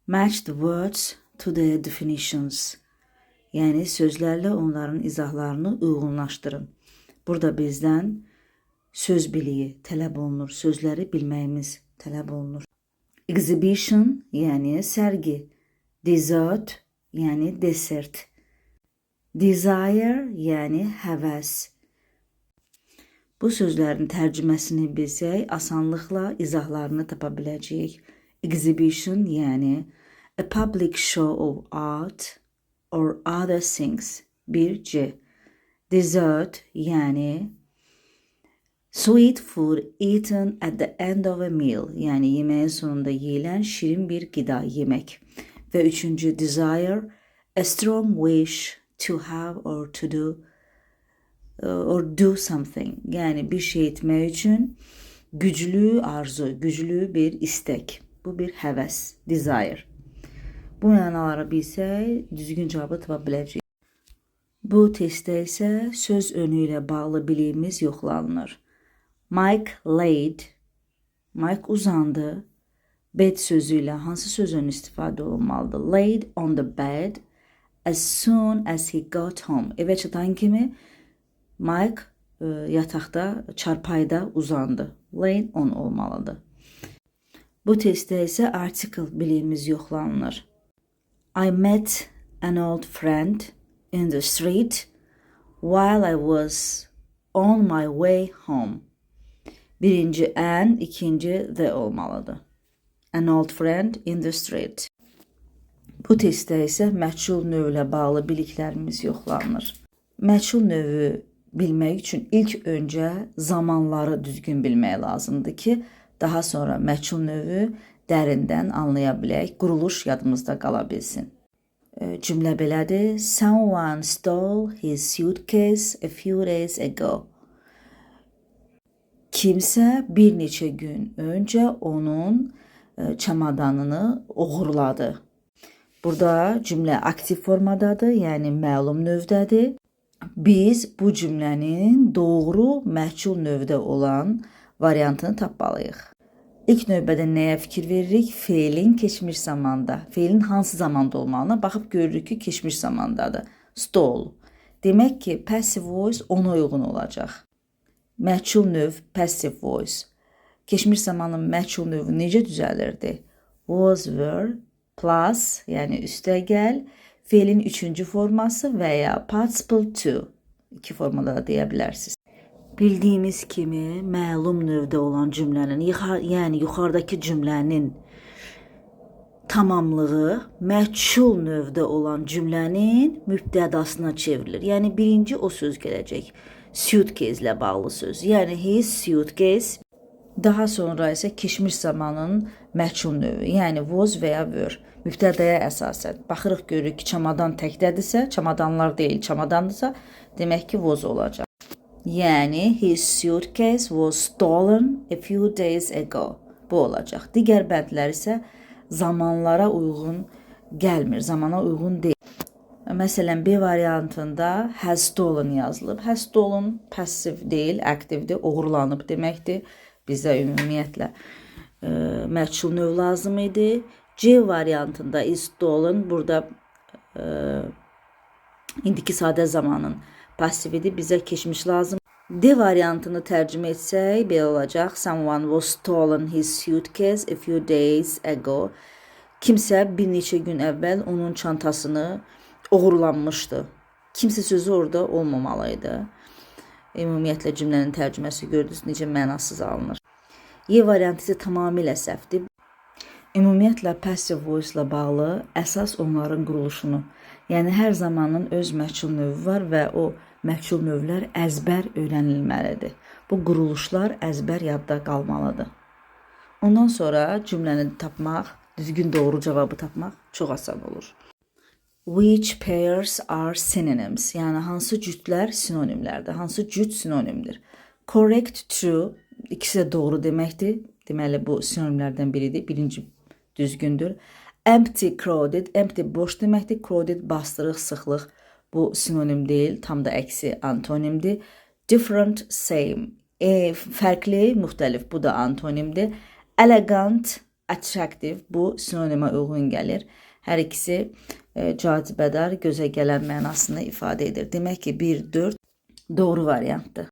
Match the words to their definitions. Yəni sözlərlə onların izahlarını uyğunlaşdırın. Burada bizdən söz biliyi tələb olunur, sözləri bilməyimiz tələb olunur. Exhibition, yəni sərgi. Dessert, yəni desert. Desire, yəni həvəs. Bu sözlərin tərcüməsini bilsək, asanlıqla izahlarını tapa biləcəyik. Exhibition, yəni a public show of art or other things. 1C. Dessert, yəni sweet food eaten at the end of a meal. Yəni yeməyin sonunda yeyilən şirin bir qida yemək. Və 3-cü desire, a strong wish to have or to do or do something. Yəni bir şey etmək üçün güclü arzu, güclü bir istek. Bu bir həvəs, desire. Bu mənaları bilsək, düzgün cavabı tapa biləcəyik. Bu testdə isə söz önü ilə bağlı biliyimiz yoxlanılır. Mike laid, Mike uzandı. Bed sözü ilə hansı söz önü istifadə olunmalıdır? Laid on the bed as soon as he got home. Evə çatan kimi Mike yataqda, çarpayda uzandı. Laid on olmalıdır. Bu testdə isə article biliyimiz yoxlanılır. I met an old friend in the street while I was on my way home. Birinci an, ikinci the olmalıdır. An old friend in the street. Bu testdə isə məchul növlə bağlı biliklərimiz yoxlanılır. Məchul növü bilmək üçün ilk öncə zamanları düzgün bilmək lazımdır ki, daha sonra məchul növü dərindən anlaya bilək, quruluş yadımızda qala bilsin. Cümlə belədir. Someone stole his suitcase a few days ago. Kimsə bir neçə gün öncə onun çamadanını oğurladı. Burada cümlə aktiv formadadır, yəni məlum növdədir. Biz bu cümlənin doğru məchul növdə olan variantını tapmalıyıq. İlk növbədə nəyə fikir veririk? Feilin keçmiş zamanda. Feilin hansı zamanda olmalına baxıb görürük ki, keçmiş zamandadır. Stole. Demək ki, passive voice ona uyğun olacaq. Məchul növ passive voice. Keçmiş zamanın məchul növü necə düzəlirdi? Was, were, plus, yəni üstəgəl, feilin 3-cü forması və ya participle to. 2 formada da deyə bilərsiniz. Bildiyimiz kimi məlum növdə olan cümlənin, yəni yuxarıdakı cümlənin tamamlığı məchul növdə olan cümlənin mübtədasına çevrilir. Yəni birinci o söz gələcək. Suitcase ilə bağlı söz. Yəni his suitcase. Daha sonra isə keçmiş zamanın məchul növü, yəni was və ya were. Mübtədəyə əsasən. Baxırıq görürük ki, çamadan təkdədirsə, çamadanlar deyil, çamadandırsa, demək ki, was olacaq. Yəni his suitcase was stolen a few days ago. Bu olacaq. Digər bəndlər isə zamanlara uyğun gəlmir, zamana uyğun deyil. Məsələn, B variantında has stolen yazılıb. Has stolen passiv deyil, aktivdir, oğurlanıb deməkdir. Bizə ümumiyyətlə məchul növ lazım idi. C variantında is stolen, burada indiki sadə zamanın passividir, bizə keçmiş lazım. D variantını tərcümə etsək, belə olacaq. Someone was stolen his suitcase a few days ago. Kimsə bir neçə gün əvvəl onun çantasını oğurlanmışdı. Kimsə sözü orada olmamalıydı. Ümumiyyətlə cümlənin tərcüməsi gördünüz necə mənasız alınır. Y variantı isə tamamilə səhvdir. Ümumiyyətlə passive voice ilə bağlı əsas onların quruluşunu, yəni hər zamanın öz məchul növü var və o məchul növlər əzbər öyrənilməlidir. Bu quruluşlar əzbər yadda qalmalıdır. Ondan sonra cümləni tapmaq, düzgün doğru cavabı tapmaq çox asan olur. Which pairs are synonyms? Yəni hansı cütlər sinonimlərdir? Hansı cüt sinonimdir? Correct, true, ikisi də doğru deməkdir. Deməli bu sinonimlərdən biridir. Birinci düzgündür. Empty, crowded, empty boş deməkdir. Crowded bastırıq, sıxlıq. Bu sinonim deyil, tam da əksi antonimdir. Different, same. Fərqli, müxtəlif. Bu da antonimdir. Elegant, attractive, bu sinonima uyğun gəlir. Hər ikisi cazibədar, gözə gələn mənasını ifadə edir. Demək ki, 1, 4 doğru variantdır.